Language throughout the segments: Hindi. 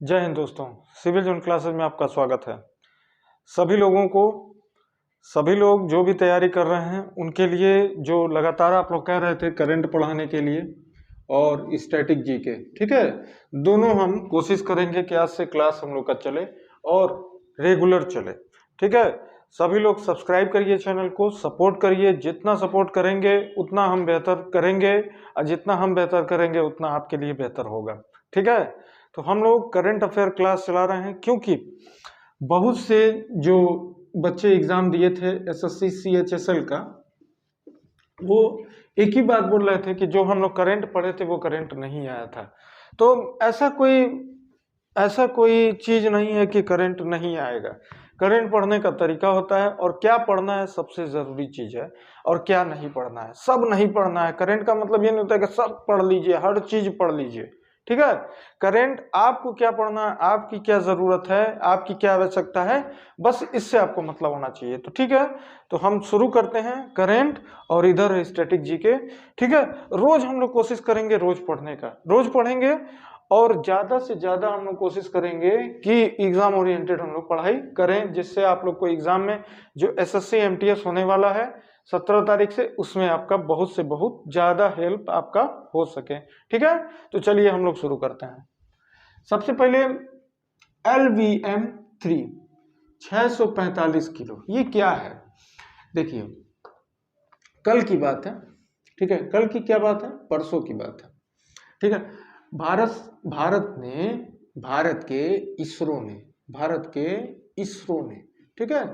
जय हिंद दोस्तों, सिविल जोन क्लासेस में आपका स्वागत है। सभी लोग जो भी तैयारी कर रहे हैं उनके लिए जो लगातार आप लोग कह रहे थे करंट पढ़ाने के लिए और स्टैटिक जीके, ठीक है, दोनों हम कोशिश करेंगे कि आज से क्लास हम लोग का चले और रेगुलर चले, ठीक है। सभी लोग सब्सक्राइब करिए, चैनल को सपोर्ट करिए। जितना सपोर्ट करेंगे उतना हम बेहतर करेंगे और जितना हम बेहतर करेंगे उतना आपके लिए बेहतर होगा, ठीक है। तो हम लोग करंट अफेयर क्लास चला रहे हैं क्योंकि बहुत से जो बच्चे एग्जाम दिए थे एसएससी सीएचएसएल का, वो एक ही बात बोल रहे थे कि जो हम लोग करंट पढ़े थे वो करंट नहीं आया था। तो ऐसा कोई चीज नहीं है कि करंट नहीं आएगा। करंट पढ़ने का तरीका होता है और क्या पढ़ना है सबसे जरूरी चीज है, और क्या नहीं पढ़ना है। सब नहीं पढ़ना है। करंट का मतलब ये नहीं होता कि सब पढ़ लीजिए, हर चीज पढ़ लीजिए, ठीक है। करंट आपको क्या पढ़ना है, आपकी क्या जरूरत है, आपकी क्या आवश्यकता है, बस इससे आपको मतलब होना चाहिए। तो ठीक है, तो हम शुरू करते हैं करंट और इधर स्टैटिक जीके, ठीक है। रोज हम लोग कोशिश करेंगे रोज पढ़ने का, रोज पढ़ेंगे और ज्यादा से ज्यादा हम लोग कोशिश करेंगे कि एग्जाम ओरिएंटेड हम लोग पढ़ाई करें, जिससे आप लोग को एग्जाम में जो एसएससी एमटीएस होने वाला है 17 तारीख से, उसमें आपका बहुत से बहुत ज्यादा हेल्प आपका हो सके, ठीक है। तो चलिए हम लोग शुरू करते हैं। सबसे पहले LVM-3 645 किलो, ये क्या है? देखिए, कल की बात है, ठीक है। कल की क्या बात है? परसों की बात है, ठीक है। भारत के इसरो ने, ठीक है,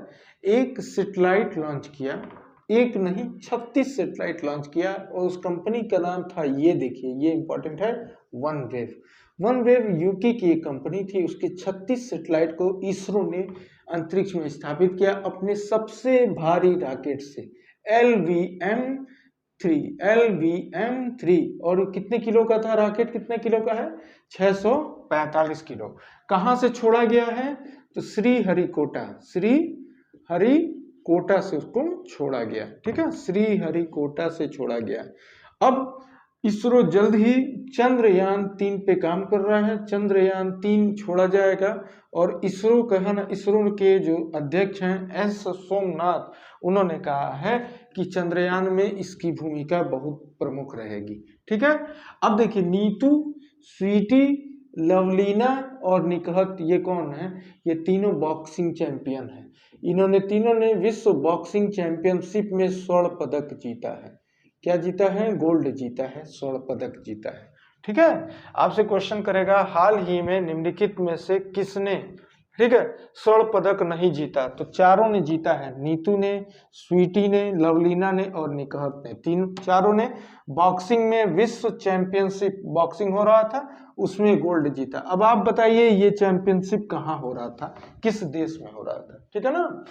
एक सैटेलाइट लॉन्च किया। एक नहीं 36 सैटेलाइट लॉन्च किया और उस कंपनी का नाम था, ये देखिए, ये इंपॉर्टेंट है, वनवेव यूके की एक कंपनी थी। उसके 36 सैटेलाइट को इसरो ने अंतरिक्ष में स्थापित किया अपने सबसे भारी रॉकेट से, LVM-3। और कितने किलो का था रॉकेट? कितने किलो का है? 645 किलो। कहां से छोड़ा गया है? तो श्रीहरिकोटा से उसको छोड़ा गया, ठीक है। श्रीहरिकोटा से छोड़ा गया। अब इसरो जल्द ही चंद्रयान-3 पे काम कर रहा है। चंद्रयान-3 छोड़ा जाएगा और इसरो के जो अध्यक्ष हैं एस सोमनाथ, उन्होंने कहा है कि चंद्रयान में इसकी भूमिका बहुत प्रमुख रहेगी, ठीक है। अब देखिए, नीतू, स्वीटी, लवलीना और निकहत, ये कौन है? ये तीनों बॉक्सिंग चैंपियन हैं। इन्होंने तीनों ने विश्व बॉक्सिंग चैंपियनशिप में स्वर्ण पदक जीता है। क्या जीता है? गोल्ड जीता है, स्वर्ण पदक जीता है, ठीक है। आपसे क्वेश्चन करेगा हाल ही में निम्नलिखित में से किसने, ठीक है, स्वर्ण पदक नहीं जीता? तो चारों ने जीता है, नीतू ने, स्वीटी ने, लवलीना ने और निकहत ने। चारों ने बॉक्सिंग में, विश्व चैंपियनशिप बॉक्सिंग हो रहा था, उसमें गोल्ड जीता। अब आप बताइए ये चैंपियनशिप कहाँ हो रहा था, किस देश में हो रहा था, ठीक है ना।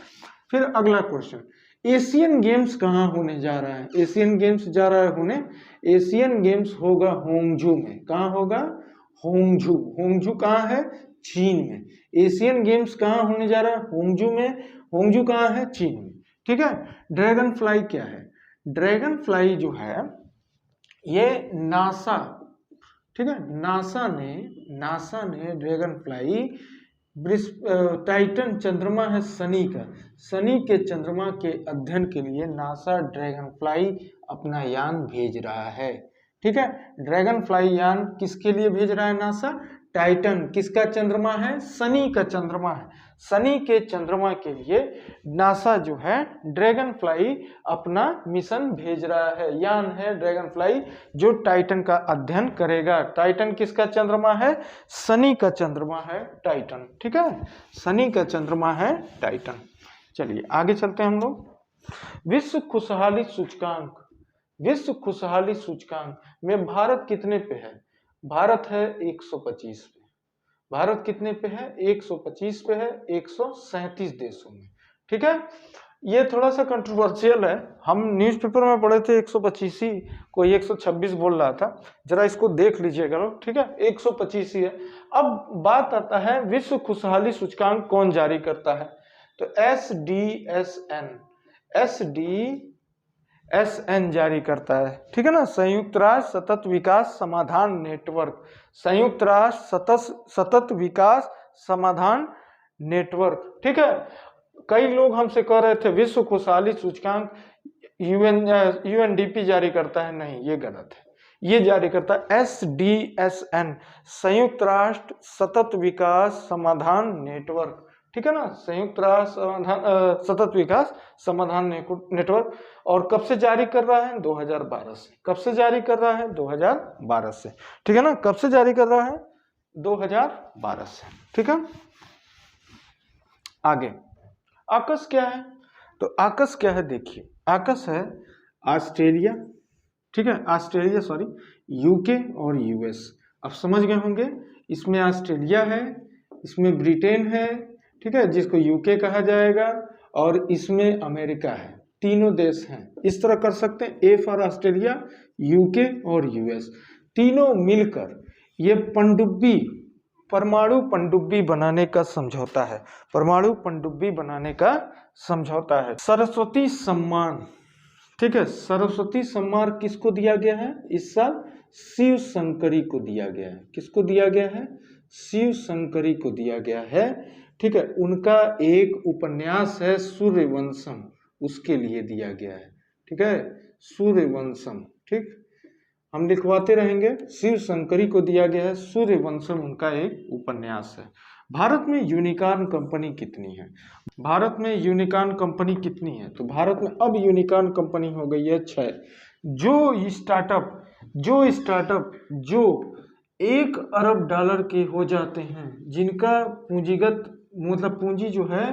फिर अगला क्वेश्चन, एशियन गेम्स कहाँ होने जा रहा है? एशियन गेम्स जा रहा है होने, एशियन गेम्स होगा होंगझू में। कहाँ होगा? होंगझू कहाँ है? चीन में। एशियन गेम्स कहाँ होने जा रहा है? होंगझू में। होंगझू कहाँ है? चीन में, ठीक है। ड्रैगन फ्लाई क्या है? ड्रैगन फ्लाई जो है ये नासा, ठीक है, नासा ने ड्रैगन फ्लाई टाइटन चंद्रमा है शनि के चंद्रमा के अध्ययन के लिए नासा ड्रैगन फ्लाई अपना यान भेज रहा है, ठीक है। ड्रैगन फ्लाई यान किसके लिए भेज रहा है नासा? टाइटन किसका चंद्रमा है? शनि का चंद्रमा है। शनि के चंद्रमा के लिए नासा जो है ड्रैगन फ्लाई अपना मिशन भेज रहा है, यान है ड्रैगन फ्लाई जो टाइटन का अध्ययन करेगा। टाइटन किसका चंद्रमा है? शनि का चंद्रमा है टाइटन, ठीक है। शनि का चंद्रमा है टाइटन। चलिए आगे चलते हैं हम लोग। विश्व खुशहाली सूचकांक में भारत कितने पे है? भारत है 125 पे। भारत कितने पे है? 125 पे है, 137 देशों में, ठीक है। ये थोड़ा सा कंट्रोवर्शियल है, हम न्यूज़पेपर में पढ़े थे 125 ही, कोई 126 बोल रहा था, जरा इसको देख लीजिएगा लोग, ठीक है। 125 ही है। अब बात आता है विश्व खुशहाली सूचकांक कौन जारी करता है? तो SN जारी करता है, ठीक है ना। संयुक्त राष्ट्र सतत विकास समाधान नेटवर्क, संयुक्त राष्ट्र सतत विकास समाधान नेटवर्क, ठीक है। कई लोग हमसे कह रहे थे विश्व खुशहाली सूचकांक UNDP जारी करता है, नहीं ये गलत है, ये जारी करता है SDSN, संयुक्त राष्ट्र सतत विकास समाधान नेटवर्क, ठीक है ना। संयुक्त राष्ट्र सतत विकास समाधान नेटवर्क। और कब से जारी कर रहा है? 2012 से। कब से जारी कर रहा है? 2012 से, ठीक है ना। कब से जारी कर रहा है? 2012 से, ठीक है। आगे AUKUS क्या है? तो AUKUS क्या है देखिए, AUKUS है ऑस्ट्रेलिया, ठीक है, ऑस्ट्रेलिया सॉरी, UK और US। अब समझ गए होंगे, इसमें ऑस्ट्रेलिया है, इसमें ब्रिटेन है, ठीक है, जिसको UK कहा जाएगा, और इसमें अमेरिका है। तीनों देश हैं, इस तरह कर सकते हैं, A फॉर ऑस्ट्रेलिया, UK और US, तीनों मिलकर ये पनडुब्बी, परमाणु पनडुब्बी बनाने का समझौता है, परमाणु पनडुब्बी बनाने का समझौता है। सरस्वती सम्मान, ठीक है, सरस्वती सम्मान किसको दिया गया है इस साल? शिव शंकरी को दिया गया है। किसको दिया गया है? शिव शंकरी को दिया गया है, ठीक है। उनका एक उपन्यास है सूर्यवंशम, उसके लिए दिया गया है, ठीक है, सूर्यवंशम, ठीक, हम लिखवाते रहेंगे। शिव शंकरी को दिया गया है सूर्यवंशम, उनका एक उपन्यास है। भारत में यूनिकॉर्न कंपनी कितनी है? भारत में यूनिकॉर्न कंपनी कितनी है? तो भारत में अब यूनिकॉर्न कंपनी हो गई है 6। जो स्टार्टअप जो 1 अरब डॉलर के हो जाते हैं, जिनका पूंजीगत मतलब पूंजी जो है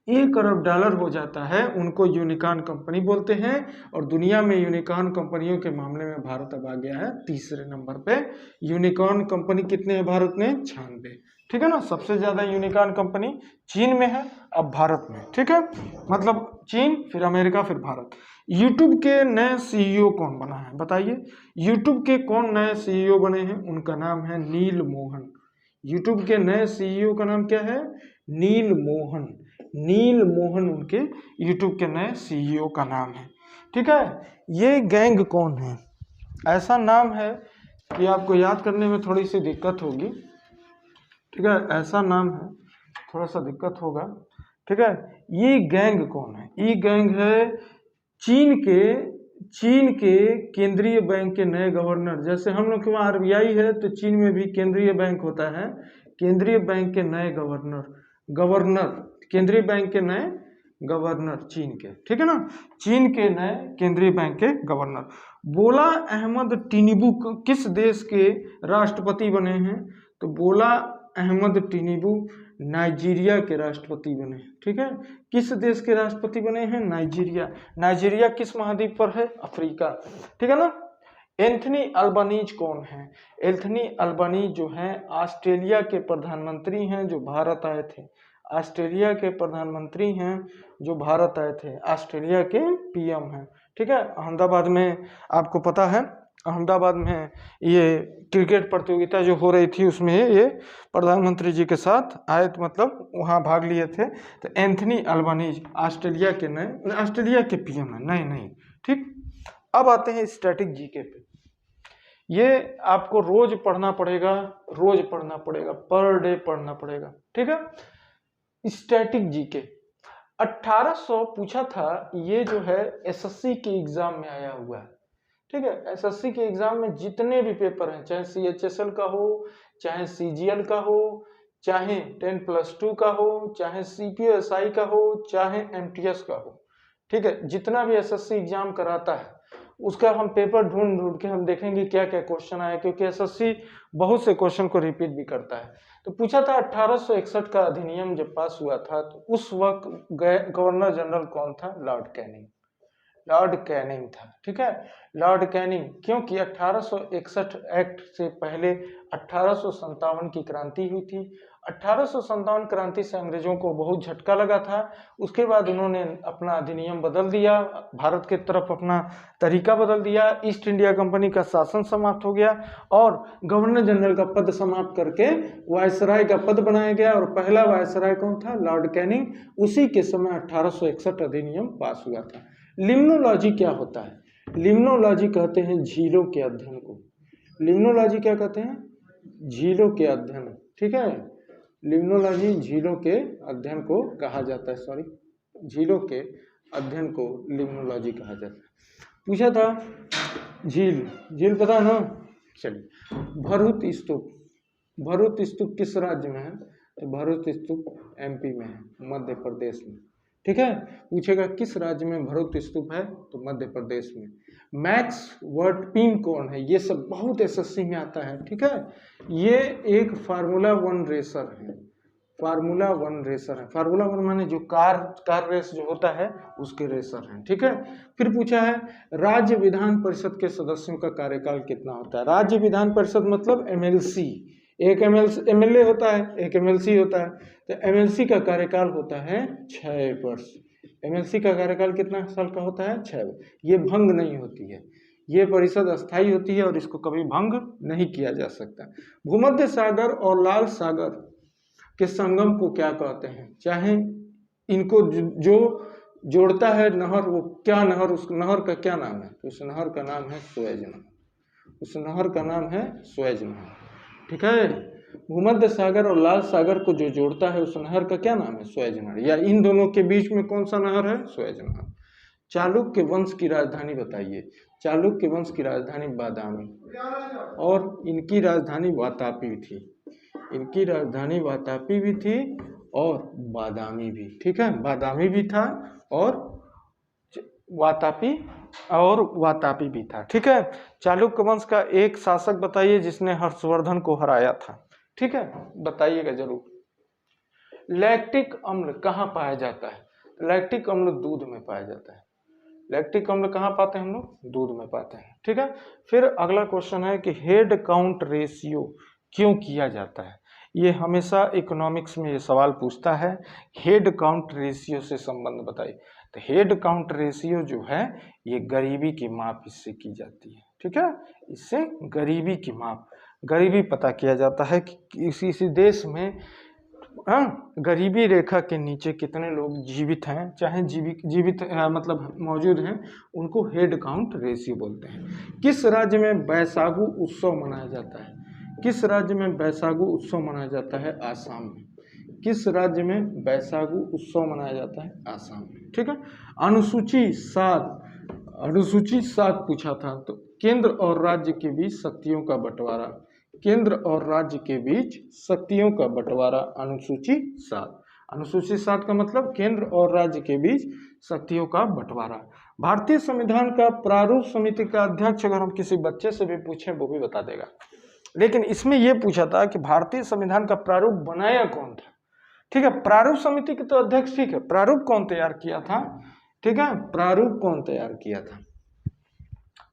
1 अरब डॉलर हो जाता है, उनको यूनिकॉर्न कंपनी बोलते हैं। और दुनिया में यूनिकॉर्न कंपनियों के मामले में भारत अब आ गया है तीसरे नंबर पे। यूनिकॉर्न कंपनी कितने हैं भारत में? 96, ठीक है ना। सबसे ज्यादा यूनिकॉर्न कंपनी चीन में है, अब भारत में, ठीक है, मतलब चीन, फिर अमेरिका, फिर भारत। यूट्यूब के नए CEO कौन बना है बताइए? यूट्यूब के कौन नए CEO बने हैं? उनका नाम है नील मोहन। यूट्यूब के नए CEO का नाम क्या है? नील मोहन। नील मोहन उनके यूट्यूब के नए CEO का नाम है, ठीक है। ये गैंग कौन है? ऐसा नाम है कि आपको याद करने में थोड़ी सी दिक्कत होगी, ठीक है, ऐसा नाम है, थोड़ा सा दिक्कत होगा, ठीक है। ये गैंग कौन है? ये गैंग है चीन के केंद्रीय बैंक के नए गवर्नर। जैसे हम लोग के वहाँ RBI है, तो चीन में भी केंद्रीय बैंक होता है, केंद्रीय बैंक के नए गवर्नर, केंद्रीय बैंक के नए गवर्नर चीन के, ठीक है ना, चीन के नए केंद्रीय बैंक के गवर्नर। बोला अहमद टिनिबू किस देश के राष्ट्रपति बने हैं? तो बोला अहमद टिनिबू नाइजीरिया के राष्ट्रपति बने, ठीक है। किस देश के राष्ट्रपति बने हैं? नाइजीरिया। नाइजीरिया किस महाद्वीप पर है? अफ्रीका, ठीक है ना। एंथनी अल्बानीज कौन है? एंथनी अल्बानीज जो हैं ऑस्ट्रेलिया के प्रधानमंत्री हैं, जो भारत आए थे। ऑस्ट्रेलिया के प्रधानमंत्री हैं जो भारत आए थे, ऑस्ट्रेलिया के PM हैं, ठीक है। अहमदाबाद में आपको पता है, अहमदाबाद में ये क्रिकेट प्रतियोगिता जो हो रही थी, उसमें ये प्रधानमंत्री जी के साथ आए थे, मतलब वहाँ भाग लिए थे। तो एंथनी अल्बानीज ऑस्ट्रेलिया के PM हैं, नहीं, ठीक। अब आते हैं स्टैटिक जीके पे। ये आपको रोज पढ़ना पड़ेगा, पर डे पढ़ना पड़ेगा, ठीक है। स्टैटिक जीके 1800 पूछा था, ये जो है SSC के एग्जाम में आया हुआ है, ठीक है। SSC के एग्जाम में जितने भी पेपर हैं, चाहे CHSL का हो, चाहे CGL का हो, चाहे 10+2 का हो, चाहे CPO-SI का हो, चाहे MTS का हो, ठीक है, जितना भी SSC एग्जाम कराता है उसका हम पेपर ढूंढ के हम देखेंगे क्या क्या क्वेश्चन आया, क्योंकि SSC बहुत से क्वेश्चन को रिपीट भी करता है। तो पूछा था 1861 का अधिनियम जब पास हुआ था, तो उस वक्त गवर्नर जनरल कौन था? लॉर्ड कैनिंग था, ठीक है, लॉर्ड कैनिंग। क्योंकि 1861 एक्ट से पहले 1857 की क्रांति हुई थी। 1857 क्रांति से अंग्रेजों को बहुत झटका लगा था। उसके बाद उन्होंने अपना अधिनियम बदल दिया, भारत के तरफ अपना तरीका बदल दिया, ईस्ट इंडिया कंपनी का शासन समाप्त हो गया और गवर्नर जनरल का पद समाप्त करके वायसराय का पद बनाया गया। और पहला वायसराय कौन था? Lord Canning. उसी के समय 1861 अधिनियम पास हुआ था। लिम्नोलॉजी क्या होता है? लिम्नोलॉजी कहते हैं झीलों के अध्ययन को। लिम्नोलॉजी क्या कहते हैं? झीलों के अध्ययन, ठीक है। लिम्नोलॉजी झीलों के अध्ययन को कहा जाता है, सॉरी, झीलों के अध्ययन को लिम्नोलॉजी कहा जाता है। पूछा था झील, झील पता है ना? चलिए, भरूच स्तूप, भरूच स्तूप किस राज्य में है? तो भरूच स्तूप एमपी में है, मध्य प्रदेश में, ठीक है। पूछेगा किस राज्य में भरूच स्तूप है? तो मध्य प्रदेश में। मैक्स वर्टपिन कौन है? ये सब बहुत एसएससी में आता है, ठीक है। ये एक फार्मूला 1 रेसर है, फार्मूला 1 रेसर है। फार्मूला 1 माने जो कार रेस जो होता है उसके रेसर हैं, ठीक है। फिर पूछा है राज्य विधान परिषद के सदस्यों का कार्यकाल कितना होता है? राज्य विधान परिषद मतलब एमएलसी, एक एमएलए होता है, एक एमएलसी होता है। तो एमएलसी का कार्यकाल होता है 6 वर्ष। एमएलसी का कार्यकाल कितना साल का होता है? 6 वर्ष। ये भंग नहीं होती है, ये परिषद अस्थायी होती है और इसको कभी भंग नहीं किया जा सकता। भूमध्य सागर और लाल सागर के संगम को क्या कहते हैं? चाहे इनको जो जोड़ता है नहर, वो क्या नहर, उस नहर का क्या नाम है? तो उस नहर का नाम है सुएज नहर, उस नहर का नाम है सुएज नहर, ठीक है। भूमध्य सागर और लाल सागर को जो जोड़ता है उस नहर का क्या नाम है? सुएज नहर। या इन दोनों के बीच में कौन सा नहर है? सुएज नहर। चालुक्य वंश की राजधानी बताइए। चालुक्य वंश की राजधानी बादामी और इनकी राजधानी वातापी थी, इनकी राजधानी वातापी भी थी और बादामी भी, ठीक है। बादामी भी था और वातापी भी था, ठीक है। चालुक्य वंश का एक शासक बताइए जिसने हर्षवर्धन को हराया था, ठीक है, बताइएगा जरूर। लैक्टिक अम्ल कहाँ पाया जाता है? लैक्टिक अम्ल दूध में पाया जाता है। लैक्टिक अम्ल कहाँ पाते हैं हम लोग? दूध में पाते हैं, ठीक है। फिर अगला क्वेश्चन है कि हेड काउंट रेशियो क्यों किया जाता है? ये हमेशा इकोनॉमिक्स में ये सवाल पूछता है, हेड काउंट रेशियो से संबंध बताइए। तो हेड काउंट रेशियो जो है ये गरीबी की माप इससे की जाती है, ठीक है। इससे गरीबी की माप, गरीबी पता किया जाता है कि किसी देश में गरीबी रेखा के नीचे कितने लोग जीवित हैं, चाहे जीवित मतलब मौजूद हैं, उनको हेड काउंट रेशियो बोलते हैं। किस राज्य में बैसागु उत्सव मनाया जाता है? किस राज्य में बैसागु उत्सव मनाया जाता है? आसाम में। किस राज्य में बैसागु उत्सव मनाया जाता है? आसाम में, ठीक है। अनुसूची 7 पूछा था, तो केंद्र और राज्य के बीच शक्तियों का बंटवारा, केंद्र और राज्य के बीच शक्तियों का बंटवारा, अनुसूची 7। अनुसूची 7 का मतलब केंद्र और राज्य के बीच शक्तियों का बंटवारा। भारतीय संविधान का प्रारूप समिति का अध्यक्ष अगर हम किसी बच्चे से भी पूछें वो भी बता देगा, लेकिन इसमें यह पूछा था कि भारतीय संविधान का प्रारूप बनाया कौन था, ठीक है। प्रारूप समिति के तो अध्यक्ष, ठीक है, प्रारूप कौन तैयार किया था, ठीक है, प्रारूप कौन तैयार किया था?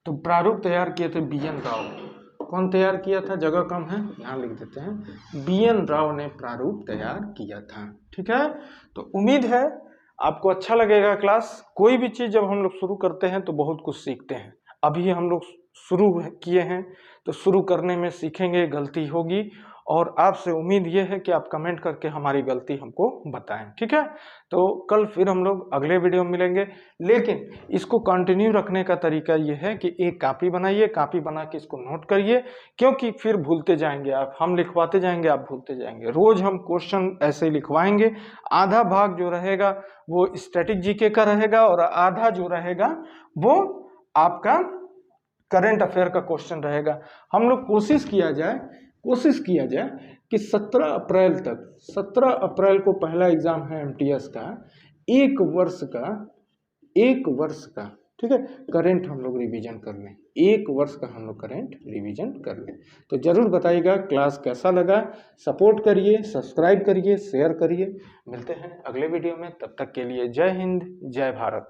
तो प्रारूप तैयार किए थे BN राव। कौन तैयार किया था? जगह कम है, यहाँ लिख देते हैं, BN राव ने प्रारूप तैयार किया था, ठीक है। तो उम्मीद है आपको अच्छा लगेगा क्लास। कोई भी चीज़ जब हम लोग शुरू करते हैं तो बहुत कुछ सीखते हैं। अभी हम लोग शुरू किए हैं तो शुरू करने में सीखेंगे, गलती होगी, और आपसे उम्मीद ये है कि आप कमेंट करके हमारी गलती हमको बताएं, ठीक है। तो कल फिर हम लोग अगले वीडियो में मिलेंगे, लेकिन इसको कंटिन्यू रखने का तरीका ये है कि एक कॉपी बनाइए, कॉपी बना के इसको नोट करिए, क्योंकि फिर भूलते जाएंगे आप, हम लिखवाते जाएंगे आप भूलते जाएंगे। रोज हम क्वेश्चन ऐसे ही लिखवाएंगे। आधा भाग जो रहेगा वो स्टैटिक जीके का रहेगा और आधा जो रहेगा वो आपका करंट अफेयर का क्वेश्चन रहेगा। हम लोग कोशिश किया जाए कि 17 अप्रैल को पहला एग्जाम है MTS का, एक वर्ष का, ठीक है, करंट हम लोग रिवीजन कर लें, एक वर्ष का हम लोग करंट रिवीजन कर लें। तो जरूर बताइएगा क्लास कैसा लगा, सपोर्ट करिए, सब्सक्राइब करिए, शेयर करिए। मिलते हैं अगले वीडियो में, तब तक के लिए जय हिंद, जय भारत।